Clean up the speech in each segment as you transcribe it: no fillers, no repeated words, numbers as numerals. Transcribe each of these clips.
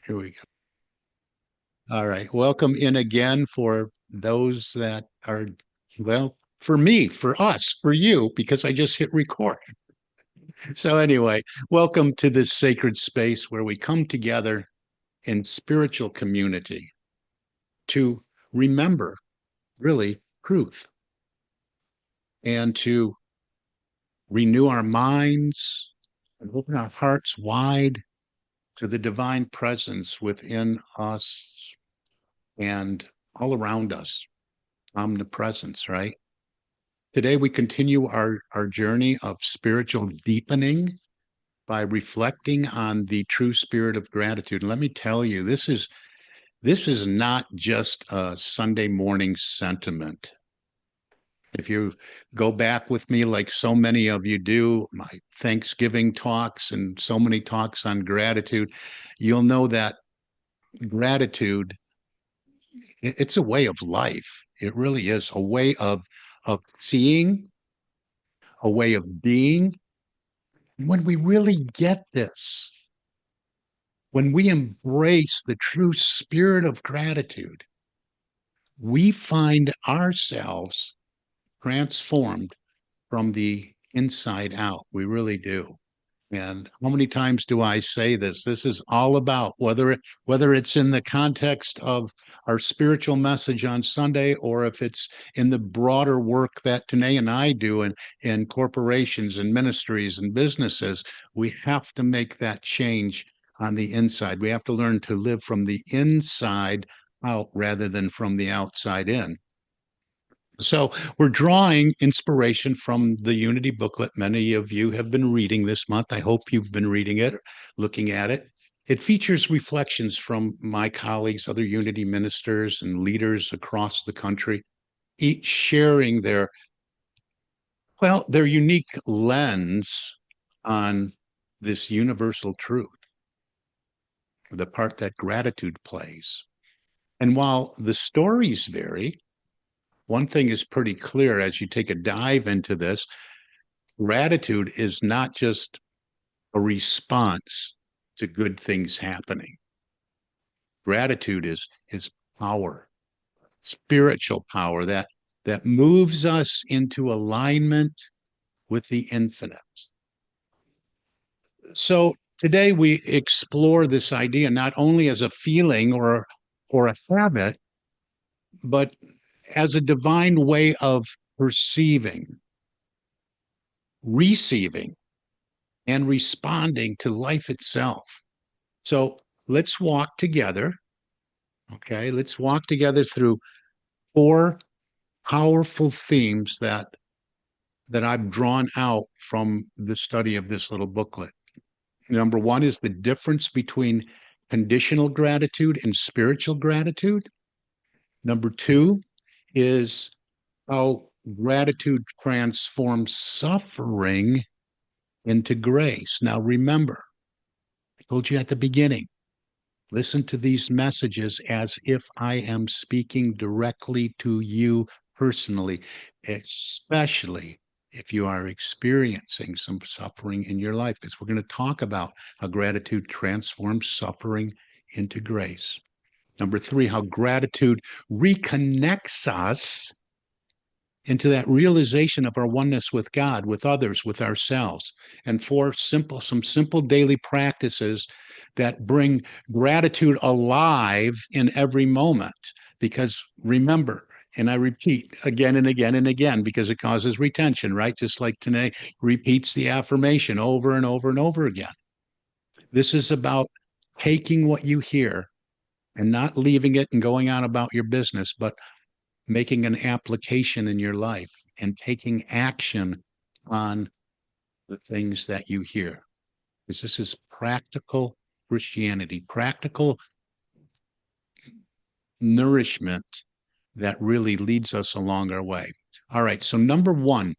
Here we go. All right. Welcome in again for those that are, well, for me, for us, for you, because I just hit record. So, anyway, welcome to this sacred space where we come together in spiritual community to remember really truth and to renew our minds and open our hearts wide to the divine presence within us and all around us, omnipresence, right? Today, we continue our journey of spiritual deepening by reflecting on the true spirit of gratitude. And let me tell you, this is not just a Sunday morning sentiment. If you go back with me, like so many of you do, my Thanksgiving talks and so many talks on gratitude, you'll know that gratitude, it's a way of life. It really is a way of seeing, a way of being. When we really get this, when we embrace the true spirit of gratitude, we find ourselves transformed from the inside out. We really do. And how many times do I say this? This is all about whether it's in the context of our spiritual message on Sunday, or if it's in the broader work that Tanae and I do in corporations and ministries and businesses. We have to make that change on the inside. We have to learn to live from the inside out rather than from the outside in. So we're drawing inspiration from the Unity booklet. Many of you have been reading this month. I hope you've been reading it, looking at it. It features reflections from my colleagues, other Unity ministers and leaders across the country, each sharing their unique lens on this universal truth, the part that gratitude plays. And while the stories vary, one thing is pretty clear as you take a dive into this: gratitude is not just a response to good things happening. Gratitude is power, spiritual power that moves us into alignment with the infinite. So today we explore this idea not only as a feeling or a habit, but as a divine way of perceiving, receiving, and responding to life itself. So let's walk together. Okay, let's walk together through four powerful themes that I've drawn out from the study of this little booklet. Number one is the difference between conditional gratitude and spiritual gratitude. Number two is how gratitude transforms suffering into grace. Now, remember, I told you at the beginning, listen to these messages as if I am speaking directly to you personally, especially if you are experiencing some suffering in your life, because we're going to talk about how gratitude transforms suffering into grace. Number three, how gratitude reconnects us into that realization of our oneness with God, with others, with ourselves. And four, some simple daily practices that bring gratitude alive in every moment. Because remember, and I repeat again and again and again, because it causes retention, right? Just like Tanae repeats the affirmation over and over and over again. This is about taking what you hear and not leaving it and going on about your business, but making an application in your life and taking action on the things that you hear. Because this is practical Christianity, practical nourishment that really leads us along our way. All right, so number one,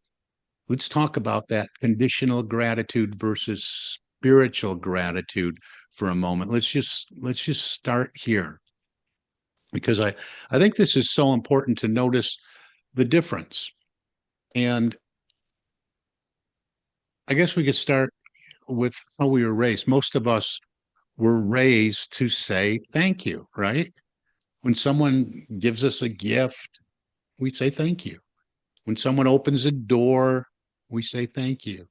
let's talk about that conditional gratitude versus spiritual gratitude for a moment. Let's just start here, because I think this is so important to notice the difference. And I guess we could start with how we were raised. Most of us we're raised to say thank you, right? When someone gives us a gift, we say thank you. When someone opens a door, we say thank you.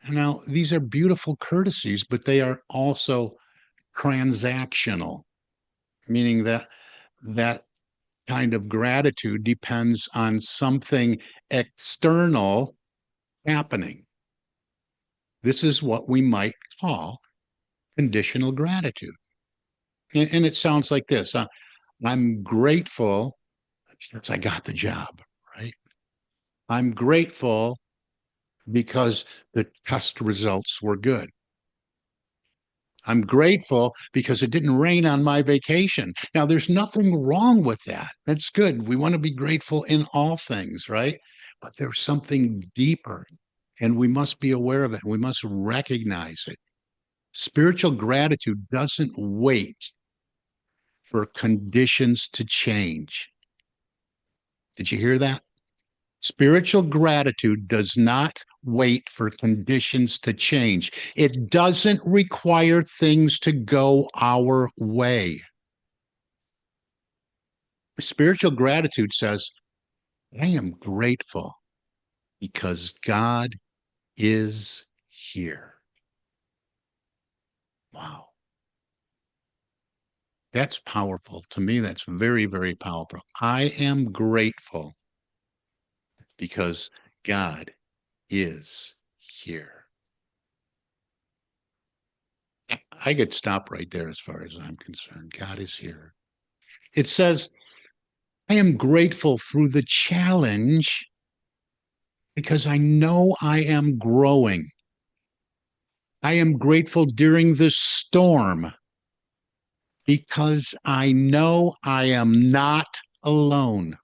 Now, these are beautiful courtesies, but they are also transactional, meaning that that kind of gratitude depends on something external happening. This is what we might call conditional gratitude. And it sounds like this. I'm grateful because I got the job, right? I'm grateful because the test results were good. I'm grateful because it didn't rain on my vacation. Now, there's nothing wrong with that. That's good. We want to be grateful in all things, right? But there's something deeper, and we must be aware of it. We must recognize it. Spiritual gratitude doesn't wait for conditions to change. Did you hear that? Spiritual gratitude does not wait for conditions to change. It doesn't require things to go our way. Spiritual gratitude says, I am grateful because God is here. Wow. That's powerful. To me, that's very, very powerful. I am grateful because God is here. I could stop right there as far as I'm concerned. God is here. It says, I am grateful through the challenge because I know I am growing. I am grateful during the storm because I know I am not alone.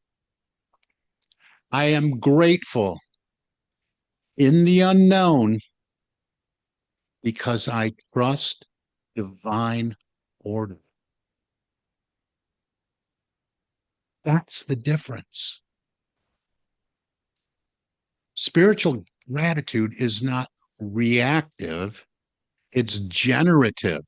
I am grateful in the unknown because I trust divine order. That's the difference. Spiritual gratitude is not reactive, it's generative.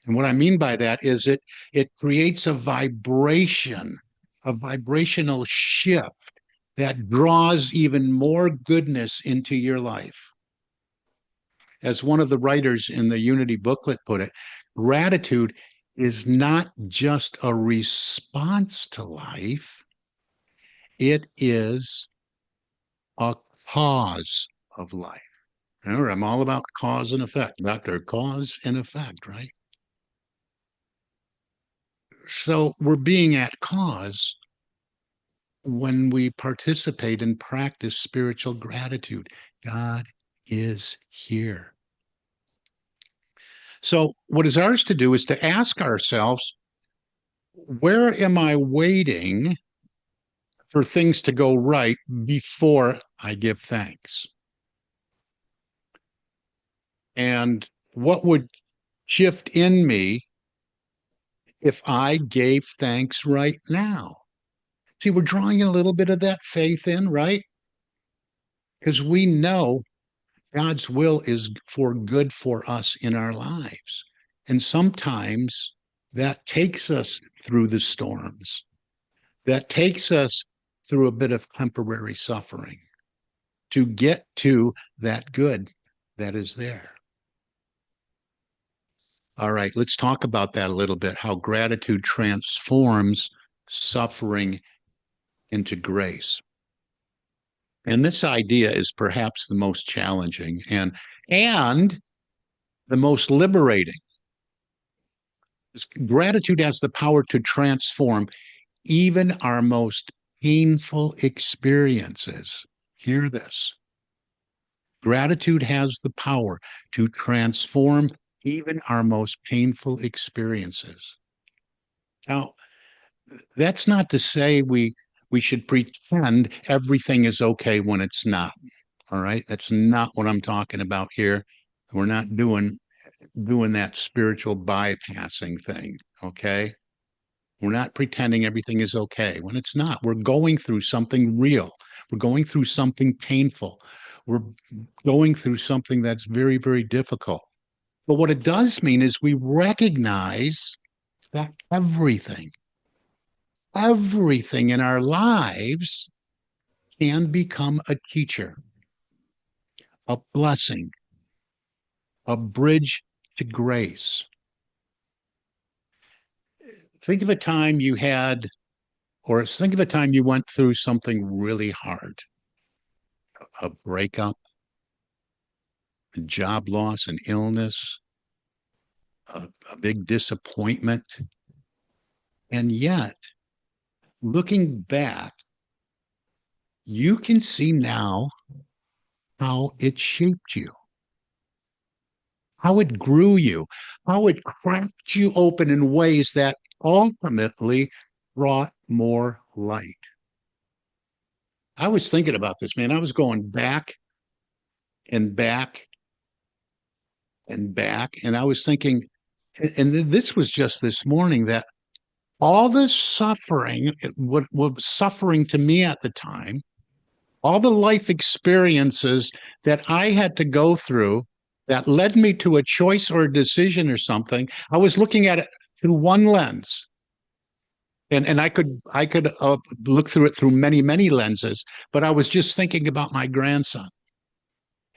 And what I mean by that is it creates a vibration, a vibrational shift that draws even more goodness into your life. As one of the writers in the Unity booklet put it, gratitude is not just a response to life, it is a cause of life. Remember, I'm all about cause and effect, Dr. Cause and Effect, right? So we're being at cause when we participate and practice spiritual gratitude. God is here. So, what is ours to do is to ask ourselves, where am I waiting for things to go right before I give thanks? And what would shift in me if I gave thanks right now? See, we're drawing a little bit of that faith in, right? Because we know God's will is for good for us in our lives. And sometimes that takes us through the storms, that takes us through a bit of temporary suffering to get to that good that is there. All right, let's talk about that a little bit, how gratitude transforms suffering into grace. And this idea is perhaps the most challenging and the most liberating. Gratitude has the power to transform even our most painful experiences. Hear this. Gratitude has the power to transform even our most painful experiences. Now, that's not to say we should pretend everything is okay when it's not. All right? That's not what I'm talking about here. We're not doing that spiritual bypassing thing, okay? We're not pretending everything is okay when it's not. We're going through something real. We're going through something painful. We're going through something that's very, very difficult. But what it does mean is we recognize that everything in our lives can become a teacher, a blessing, a bridge to grace. Think of a time you had, or think of a time you went through something really hard, a breakup, a job loss, an illness, a big disappointment. And yet, looking back, you can see now how it shaped you, how it grew you, how it cracked you open in ways that ultimately brought more light. I was thinking about this, man. I was going back and back and back, and I was thinking, and this was just this morning, that all the suffering, what was suffering to me at the time, all the life experiences that I had to go through that led me to a choice or a decision or something, I was looking at it through one lens. And I could look through it through many lenses, but I was just thinking about my grandson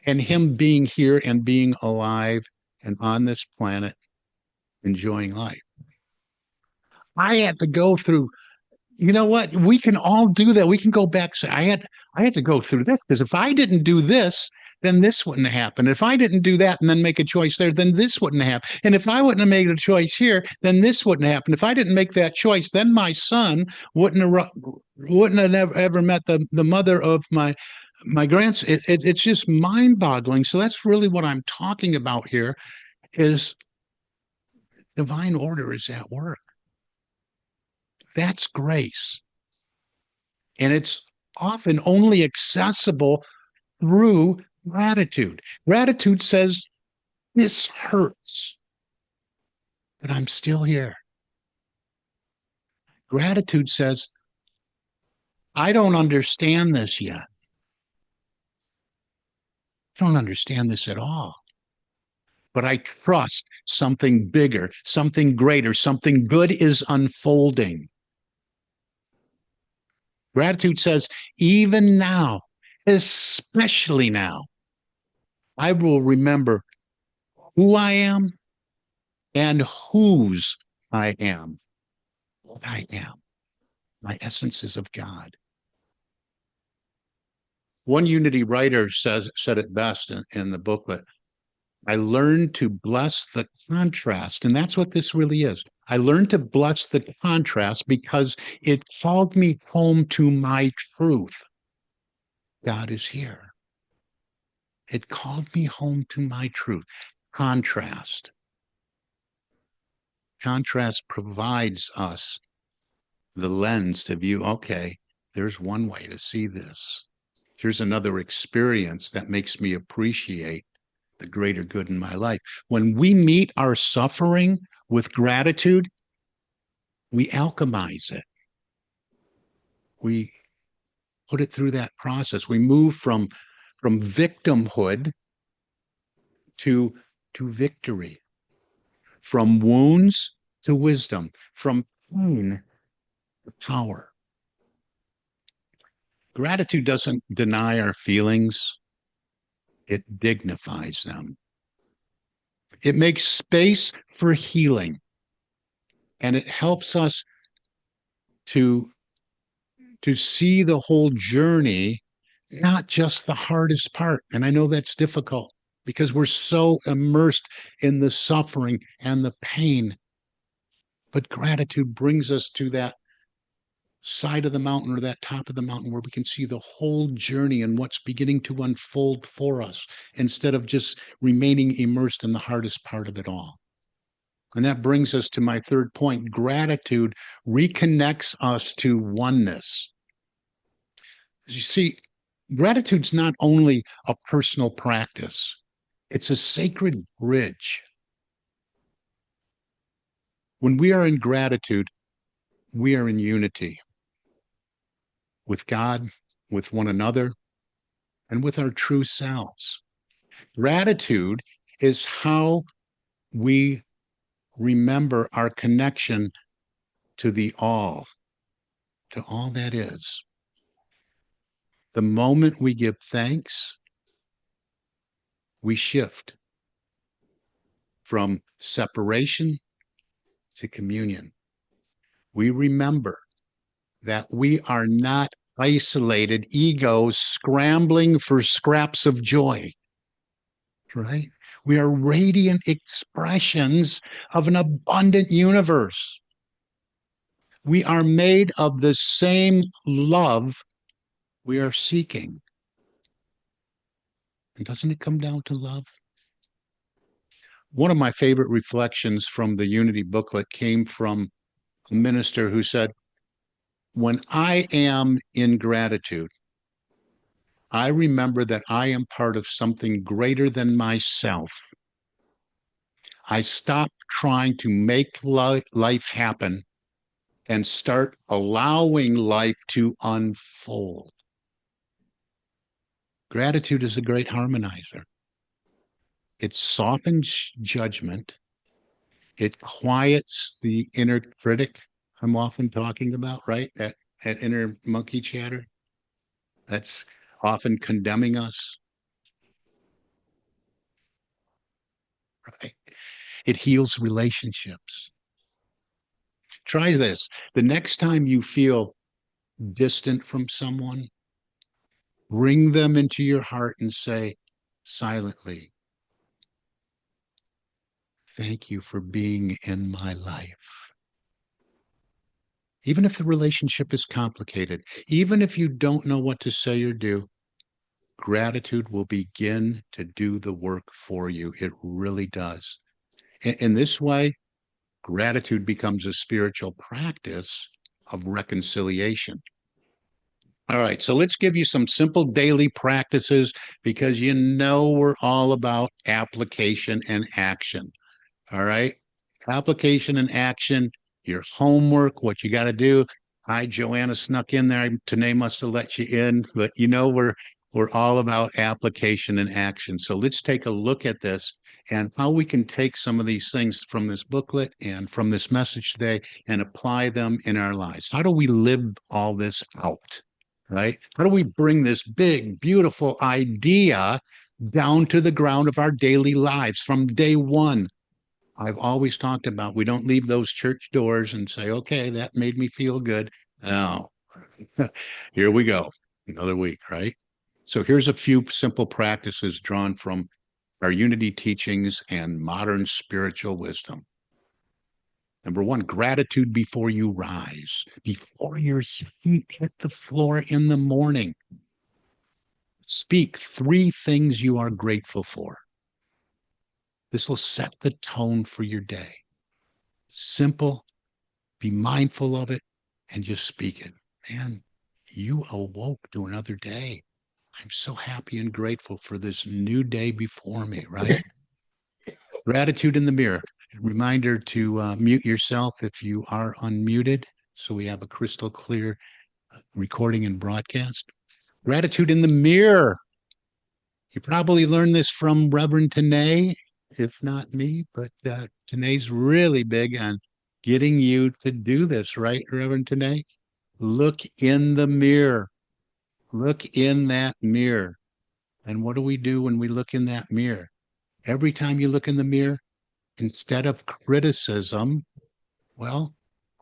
and him being here and being alive and on this planet enjoying life. I had to go through, you know what? We can all do that. We can go back. Say, I had to go through this, because if I didn't do this, then this wouldn't happen. If I didn't do that and then make a choice there, then this wouldn't happen. And if I wouldn't have made a choice here, then this wouldn't happen. If I didn't make that choice, then my son wouldn't have ever met the mother of my grandson. It's just mind-boggling. So that's really what I'm talking about here, is divine order is at work. That's grace. And it's often only accessible through gratitude. Gratitude says, this hurts, but I'm still here. Gratitude says, I don't understand this yet. I don't understand this at all. But I trust something bigger, something greater, something good is unfolding. Gratitude says, even now, especially now, I will remember who I am and whose I am. What I am. My essence is of God. One Unity writer said it best in the booklet. I learned to bless the contrast. And that's what this really is. I learned to bless the contrast because it called me home to my truth. God is here. It called me home to my truth. Contrast. Contrast provides us the lens to view, okay, there's one way to see this. Here's another experience that makes me appreciate the greater good in my life. When we meet our suffering with gratitude, we alchemize it. We put it through that process. We move from victimhood to victory, from wounds to wisdom, from pain to power. Gratitude doesn't deny our feelings. It dignifies them. It makes space for healing. And it helps us to see the whole journey, not just the hardest part. And I know that's difficult because we're so immersed in the suffering and the pain. But gratitude brings us to that side of the mountain, or that top of the mountain, where we can see the whole journey and what's beginning to unfold for us, instead of just remaining immersed in the hardest part of it all. And that brings us to my third point. Gratitude reconnects us to oneness. You see, gratitude's not only a personal practice, it's a sacred bridge. When we are in gratitude, we are in unity with God, with one another, and with our true selves. Gratitude is how we remember our connection to the all, to all that is. The moment we give thanks, we shift from separation to communion. We remember that we are not isolated egos scrambling for scraps of joy, right? We are radiant expressions of an abundant universe. We are made of the same love we are seeking. And doesn't it come down to love? One of my favorite reflections from the Unity booklet came from a minister who said, when I am in gratitude, I remember that I am part of something greater than myself. I stop trying to make life happen and start allowing life to unfold. Gratitude is a great harmonizer. It softens judgment. It quiets the inner critic I'm often talking about, right? That inner monkey chatter that's often condemning us. Right? It heals relationships. Try this. The next time you feel distant from someone, bring them into your heart and say silently, thank you for being in my life. Even if the relationship is complicated, even if you don't know what to say or do, gratitude will begin to do the work for you. It really does. In this way, gratitude becomes a spiritual practice of reconciliation. All right, so let's give you some simple daily practices because you know we're all about application and action. All right, application and action, your homework, what you got to do. Hi, Joanna snuck in there. Tanae must have let you in, but you know we're all about application and action. So let's take a look at this and how we can take some of these things from this booklet and from this message today and apply them in our lives. How do we live all this out? Right? How do we bring this big, beautiful idea down to the ground of our daily lives from day one? I've always talked about we don't leave those church doors and say, okay, that made me feel good. Now, here we go. Another week, right? So here's a few simple practices drawn from our Unity teachings and modern spiritual wisdom. Number one, gratitude before you rise, before your feet hit the floor in the morning. Speak 3 things you are grateful for. This will set the tone for your day. Simple, be mindful of it, and just speak it. Man, you awoke to another day. I'm so happy and grateful for this new day before me, right? Gratitude in the mirror. Reminder to mute yourself if you are unmuted, so we have a crystal clear recording and broadcast. Gratitude in the mirror. You probably learned this from Reverend Tanae, if not me, but Tanae's really big on getting you to do this, right, Reverend Tanae? Look in the mirror. Look in that mirror. And what do we do when we look in that mirror? Every time you look in the mirror, instead of criticism, well,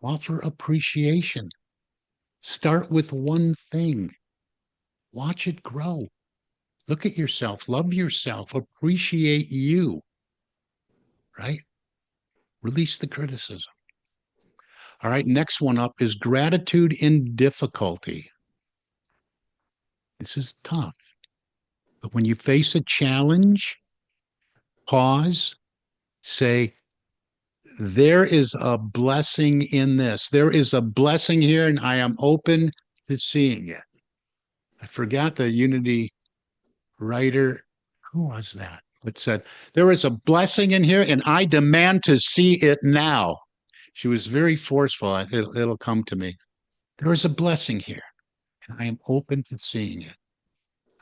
offer appreciation. Start with one thing. Watch it grow. Look at yourself, love yourself, appreciate you, right? Release the criticism. All right, next one up is gratitude in difficulty. This is tough. But when you face a challenge, pause, say, there is a blessing in this. There is a blessing here, and I am open to seeing it. I forgot the Unity writer. Who was that? It said, there is a blessing in here, and I demand to see it now. She was very forceful. It'll come to me. There is a blessing here, and I am open to seeing it.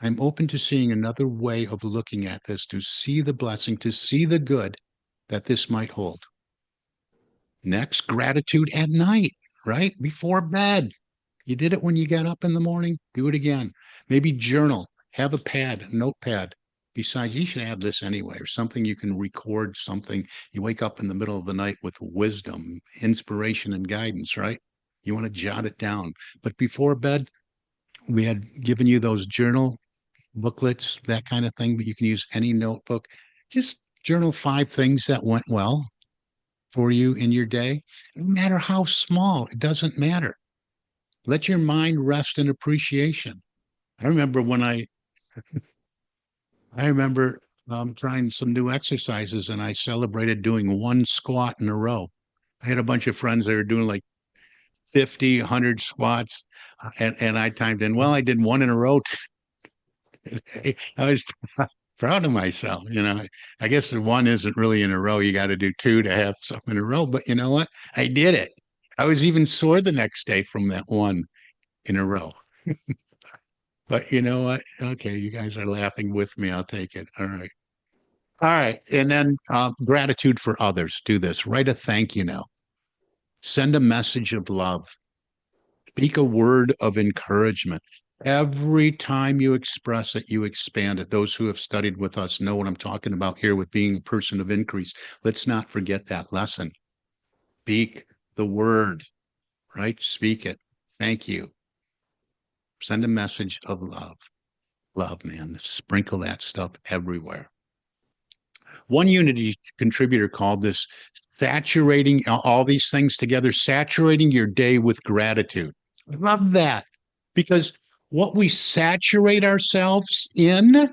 I'm open to seeing another way of looking at this, to see the blessing, to see the good, that this might hold. Next, gratitude at night, right? Before bed. You did it when you got up in the morning, do it again. Maybe journal, have a pad, a notepad. Besides, you should have this anyway, or something you can record something. You wake up in the middle of the night with wisdom, inspiration, and guidance, right? You want to jot it down. But before bed, we had given you those journal booklets, that kind of thing, but you can use any notebook. Just journal 5 things that went well for you in your day. No matter how small, it doesn't matter. Let your mind rest in appreciation. I remember when I remember trying some new exercises and I celebrated doing 1 squat in a row. I had a bunch of friends that were doing like 50, 100 squats. And I timed in, well, I did 1 in a row. I was proud of myself. I guess the 1 isn't really in a row. You got to do 2 to have something in a row. But you know what? I did it. I was even sore the next day from that 1 in a row. But you know what? Okay, you guys are laughing with me. I'll take it. All right. All right. And then gratitude for others. Do this. Write a thank you note. Send a message of love. Speak a word of encouragement. Every time you express it, you expand it. Those who have studied with us know what I'm talking about here with being a person of increase. Let's not forget that lesson. Speak the word, right? Speak it. Thank you. Send a message of love. Love, man. Sprinkle that stuff everywhere. One Unity contributor called this saturating all these things together, saturating your day with gratitude. I love that because what we saturate ourselves in,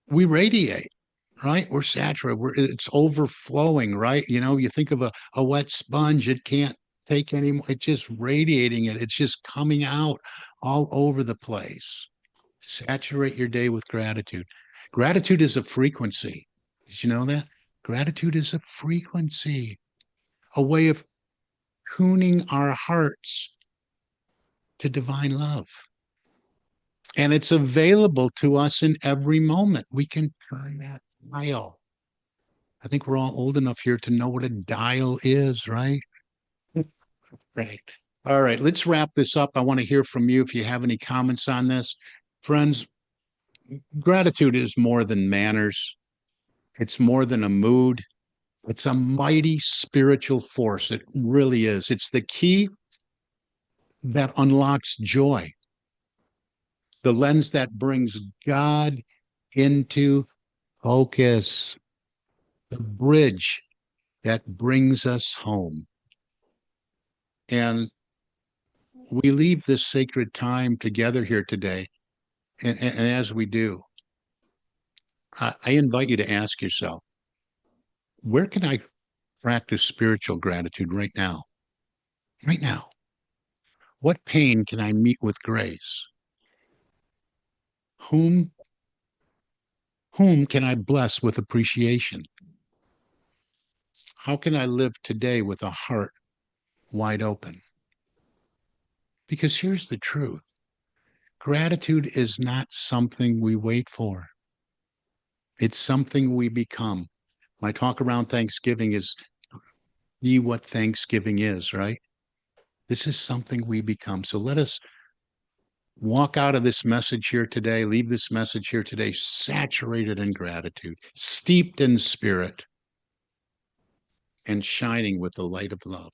we radiate, right? We're saturated. It's overflowing, right? You think of a wet sponge, it can't take any more. It's just radiating it. It's just coming out all over the place. Saturate your day with gratitude. Gratitude is a frequency. Did you know that? Gratitude is a frequency, a way of tuning our hearts to divine love. And it's available to us in every moment. We can turn that dial. I think we're all old enough here to know what a dial is, right? Right. All right, let's wrap this up. I want to hear from you if you have any comments on this. Friends, gratitude is more than manners. It's more than a mood. It's a mighty spiritual force. It really is. It's the key that unlocks joy, the lens that brings God into focus, the bridge that brings us home. And we leave this sacred time together here today. And as we do, I invite you to ask yourself, where can I practice spiritual gratitude right now? Right now. What pain can I meet with grace? Whom can I bless with appreciation? How can I live today with a heart wide open? Because here's the truth. Gratitude is not something we wait for. It's something we become. My talk around Thanksgiving is be what Thanksgiving is, right? This is something we become. So let us walk out of this message here today, leave this message here today, saturated in gratitude, steeped in spirit, and shining with the light of love.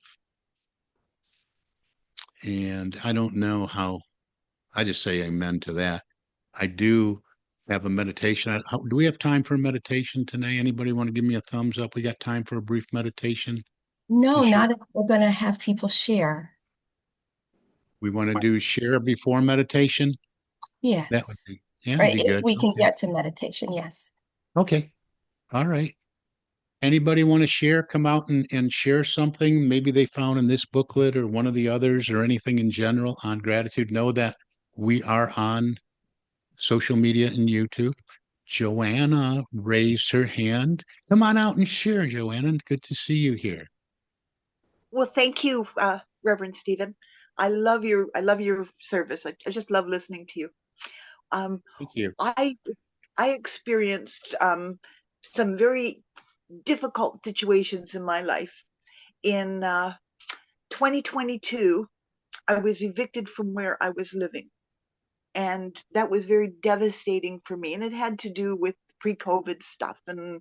And I don't know how, I just say amen to that. I do have a meditation. Do we have time for a meditation today? Anybody want to give me a thumbs up? We got time for a brief meditation? No, not if we're going to have people share. We want to do share before meditation? That would Yes. be, yeah, that'd Right. be If good. we can Okay. get to meditation, yes. Okay. All right. Anybody want to share? Come out and share something maybe they found in this booklet or one of the others or anything in general on gratitude. Know that we are on social media and YouTube. Joanna raised her hand. Come on out and share, Joanna. Good to see you here. Well, thank you, Reverend Stephen. I love your service. I just love listening to you. Um, Thank you. I I experienced some very difficult situations in my life. In 2022, I was evicted from where I was living. And that was very devastating for me. And it had to do with pre-COVID stuff and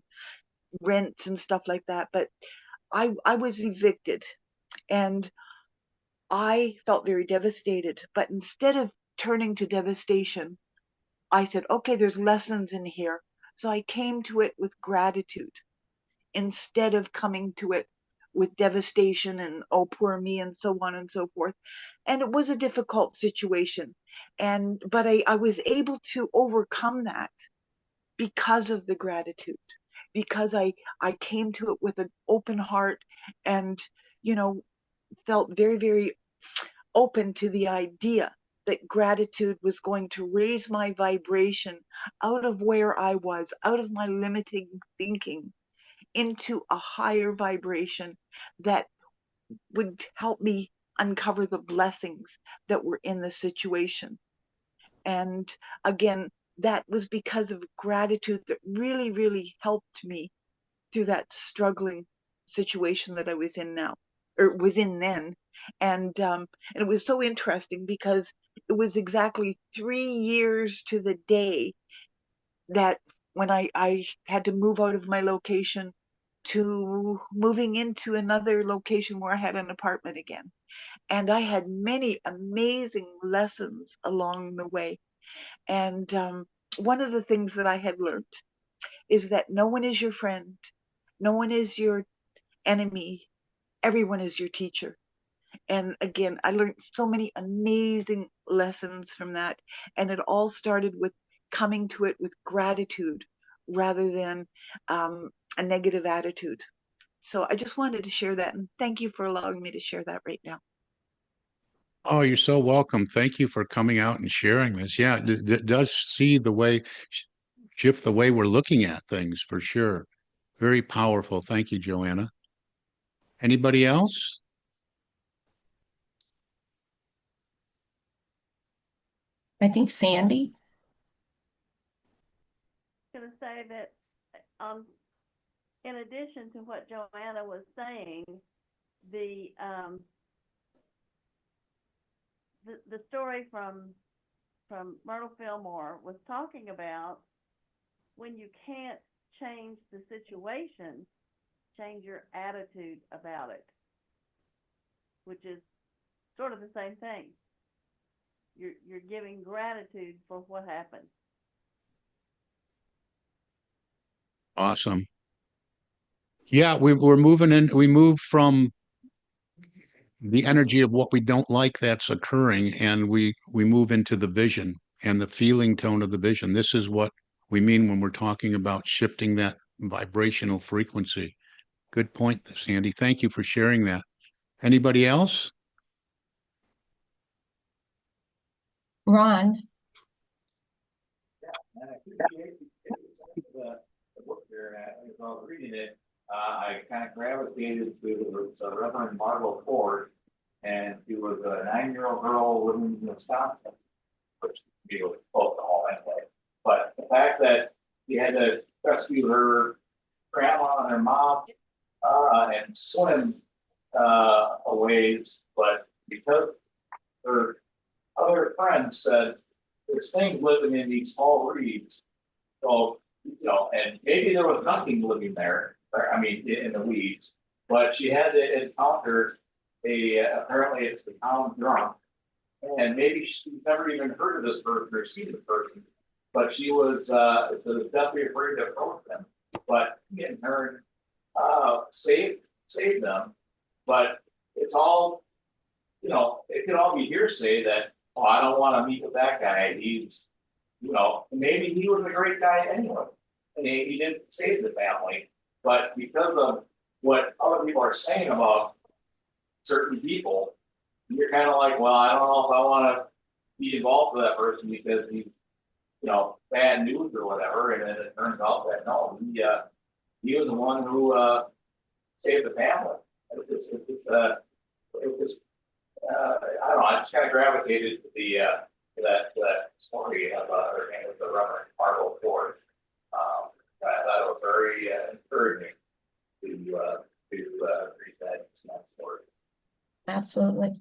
rents and stuff like that. But I was evicted and I felt very devastated. But instead of turning to devastation, I said, okay, there's lessons in here. So I came to it with gratitude instead of coming to it with devastation and, oh, poor me, and so on and so forth. And it was a difficult situation. But I was able to overcome that because of the gratitude, because I came to it with an open heart and, felt very, very open to the idea that gratitude was going to raise my vibration out of where I was, out of my limiting thinking, into a higher vibration that would help me uncover the blessings that were in the situation. And again, that was because of gratitude that really, really helped me through that struggling situation that I was in now, or was in then. And it was so interesting because it was exactly 3 years to the day that when I had to move out of my location to moving into another location where I had an apartment again. And I had many amazing lessons along the way. And one of the things that I had learned is that no one is your friend, no one is your enemy, everyone is your teacher. And again, I learned so many amazing lessons from that. And it all started with coming to it with gratitude rather than a negative attitude. So I just wanted to share that. And thank you for allowing me to share that right now. Oh, you're so welcome. Thank you for coming out and sharing this. Yeah, it does shift the way we're looking at things for sure. Very powerful. Thank you, Joanna. Anybody else? I think Sandy. Going to say that in addition to what Joanna was saying, the story from 𝗪𝗶𝗶𝗄 was talking about when you can't change the situation, change your attitude about it, which is sort of the same thing. You're giving gratitude for what happened. Awesome. Yeah, we're moving in. We move from the energy of what we don't like that's occurring, and we move into the vision and the feeling tone of the vision. This is what we mean when we're talking about shifting that vibrational frequency. Good point, Sandy. Thank you for sharing that. Anybody else? Ron. And I appreciate the book there, and as I was reading it, I kind of gravitated to the Reverend 𝗪𝗶𝗶𝗄𝗏, and she was a 9-year-old girl living in Wisconsin, which we were close to home anyway. But the fact that she had to rescue her grandma and her mom and swim a ways, but because her other friends said, there's things living in these small reeds. So, and maybe there was nothing living there, I mean, in the weeds, but she had to encounter apparently it's the town drunk, and maybe she's never even heard of this person or seen the person, but she was definitely afraid to approach them. But he in turn saved them. But it's all, it could all be hearsay that, oh, I don't want to meet with that guy. He's, maybe he was a great guy anyway. And he didn't save the family. But because of what other people are saying about certain people, you're kind of like, well, I don't know if I want to be involved with that person because he's, bad news or whatever. And then it turns out that no, he was the one who saved the family. I don't know. I just kind of gravitated to that story about her name was the Reverend 𝗪𝗶𝗶𝗄𝗏. I thought it was very encouraging to read that story. Absolutely.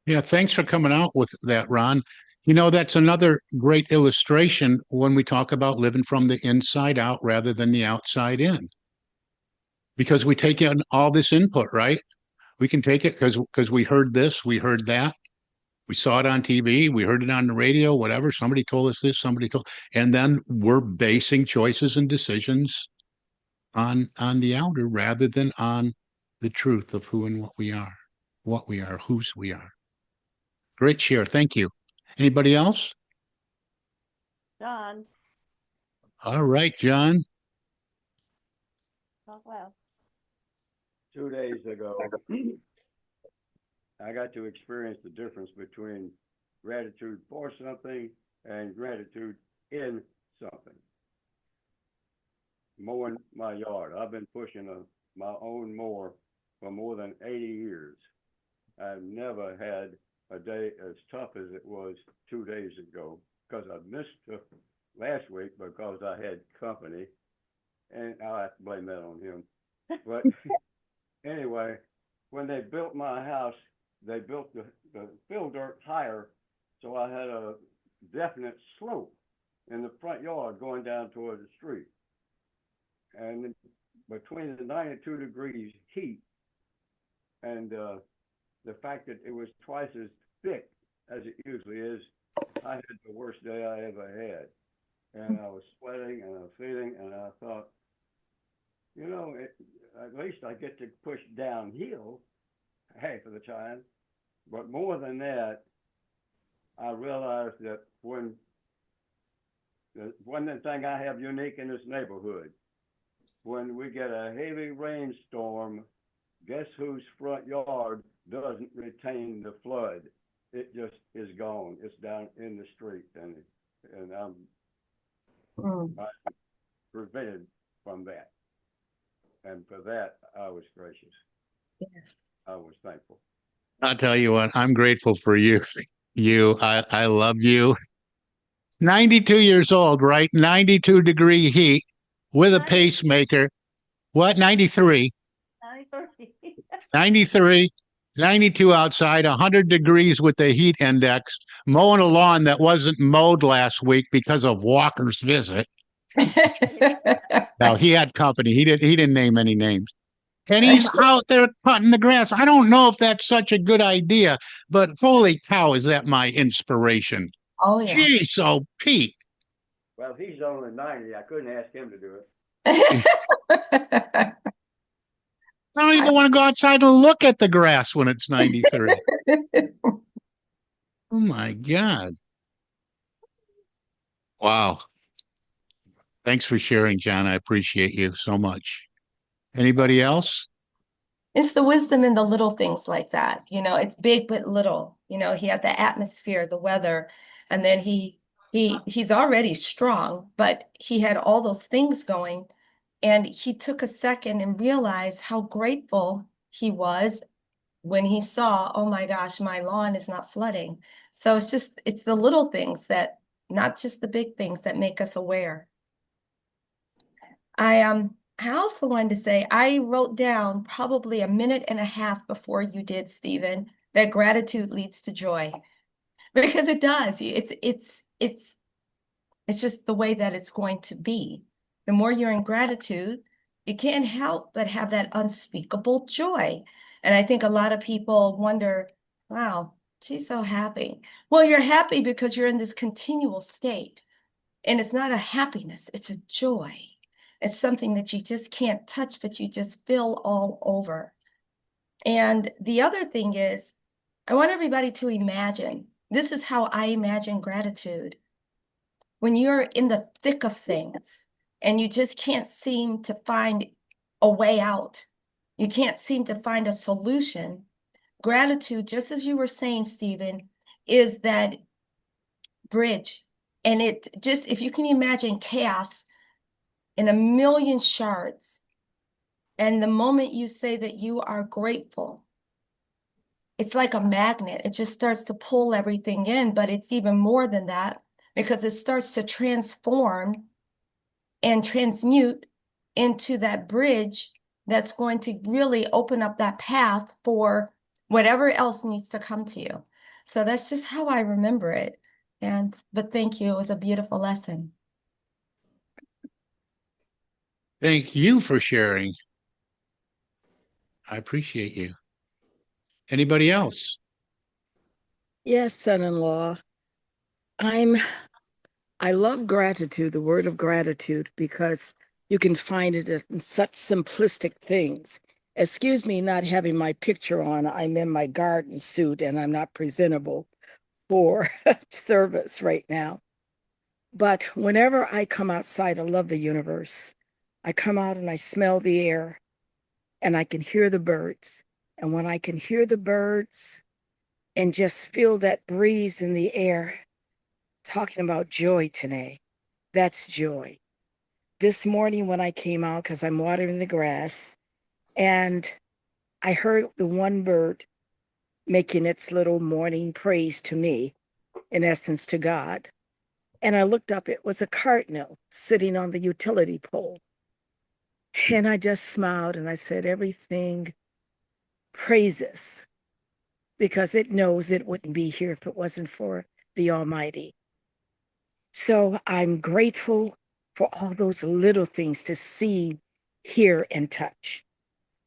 Yeah, thanks for coming out with that, Ron. You know, that's another great illustration when we talk about living from the inside out rather than the outside in. Because we take in all this input, right? We can take it because we heard this, we heard that, we saw it on TV, we heard it on the radio, whatever. Somebody told us this, somebody told, and then we're basing choices and decisions on the outer rather than on the truth of who and what we are, whose we are. Great share. Thank you. Anybody else? John, All right, John. talk loud. 2 days ago, I got to experience the difference between gratitude for something and gratitude in something. Mowing my yard. I've been pushing my own mower for more than 80 years. I've never had a day as tough as it was 2 days ago because I missed last week because I had company, and I'll have to blame that on him. But anyway, when they built my house, they built the fill dirt higher, so I had a definite slope in the front yard going down toward the street. And between the 92 degrees heat and the fact that it was twice as thick as it usually is, I had the worst day I ever had. And I was sweating and I was feeling, and I thought, you know, at least I get to push downhill half of the time. But more than that, I realized that one thing I have unique in this neighborhood, when we get a heavy rainstorm, guess whose front yard doesn't retain the flood? It just is gone. It's down in the street, and I'm prevented from that. And for that, I was gracious. Yes. I was thankful. I'll tell you what, I'm grateful for you. I love you. 92 years old, right? 92-degree heat with a pacemaker. What? 93? 93, 92 outside, 100 degrees with the heat index, mowing a lawn that wasn't mowed last week because of Walker's visit. Now, he had company. He didn't name any names. And he's out there cutting the grass. I don't know if that's such a good idea, but holy cow, is that my inspiration. Oh, yeah. Geez, so Pete. Well, he's only 90. I couldn't ask him to do it. I don't even want to go outside and look at the grass when it's 93. Oh, my God. Wow. Thanks for sharing, John. I appreciate you so much. Anybody else? It's the wisdom in the little things like that. You know, it's big but little. You know, he had the atmosphere, the weather, and then he's already strong, but he had all those things going. And he took a second and realized how grateful he was when he saw, oh my gosh, my lawn is not flooding. So it's the little things that, not just the big things, that make us aware. I also wanted to say, I wrote down probably a minute and a half before you did, Stephen, that gratitude leads to joy, because it does. It's just the way that it's going to be. The more you're in gratitude, you can't help but have that unspeakable joy. And I think a lot of people wonder, wow, she's so happy. Well, you're happy because you're in this continual state. And it's not a happiness, it's a joy. It's something that you just can't touch, but you just feel all over. And the other thing is, I want everybody to imagine, this is how I imagine gratitude. When you're in the thick of things and you just can't seem to find a way out, you can't seem to find a solution, gratitude, just as you were saying, Stephen, is that bridge. And it just, if you can imagine chaos in a million shards, and the moment you say that you are grateful, it's like a magnet. It just starts to pull everything in, but it's even more than that, because it starts to transform and transmute into that bridge that's going to really open up that path for whatever else needs to come to you. So that's just how I remember it. But thank you. It was a beautiful lesson. Thank you for sharing. I appreciate you. Anybody else? Yes, son-in-law. I love gratitude, the word of gratitude, because you can find it in such simplistic things. Excuse me not having my picture on. I'm in my garden suit and I'm not presentable for service right now. But whenever I come outside, I love the universe. I come out and I smell the air and I can hear the birds. And when I can hear the birds and just feel that breeze in the air, talking about joy today, that's joy. This morning when I came out, because I'm watering the grass, and I heard the one bird making its little morning praise to me, in essence to God. And I looked up, it was a cardinal sitting on the utility pole. And I just smiled and I said, everything praises, because it knows it wouldn't be here if it wasn't for the Almighty. So I'm grateful for all those little things to see, hear, and touch.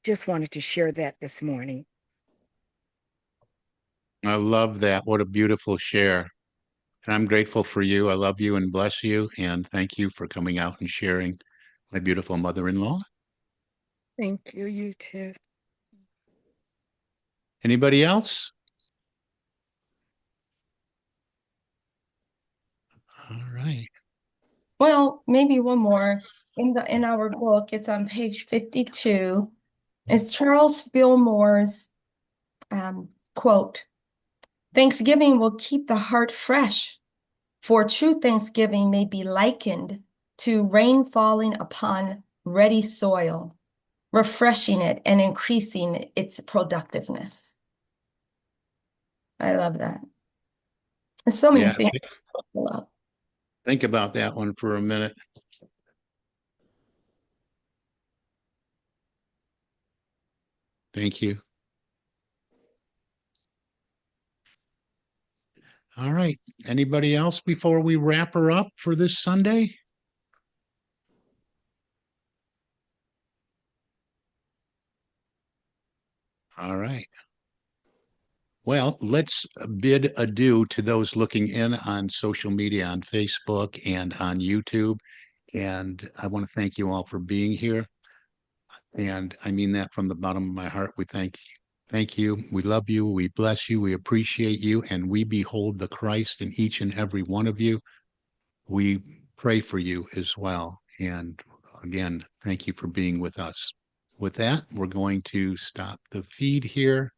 Just wanted to share that this morning. I love that. What a beautiful share. And I'm grateful for you. I love you and bless you. And thank you for coming out and sharing my beautiful mother-in-law. Thank you, you too. Anybody else? All right. Well, maybe one more. In our book, it's on page 52. It's Charles Fillmore's quote, "Thanksgiving will keep the heart fresh, for true Thanksgiving may be likened to rain falling upon ready soil, refreshing it and increasing its productiveness." I love that. There's so many Yeah. things I love. Think about that one for a minute. Thank you. All right. Anybody else before we wrap her up for this Sunday? All right. Well, let's bid adieu to those looking in on social media, on Facebook and on YouTube. And I want to thank you all for being here. And I mean that from the bottom of my heart. We thank you. We love you. We bless you. We appreciate you. And we behold the Christ in each and every one of you. We pray for you as well. And again, thank you for being with us. With that, we're going to stop the feed here.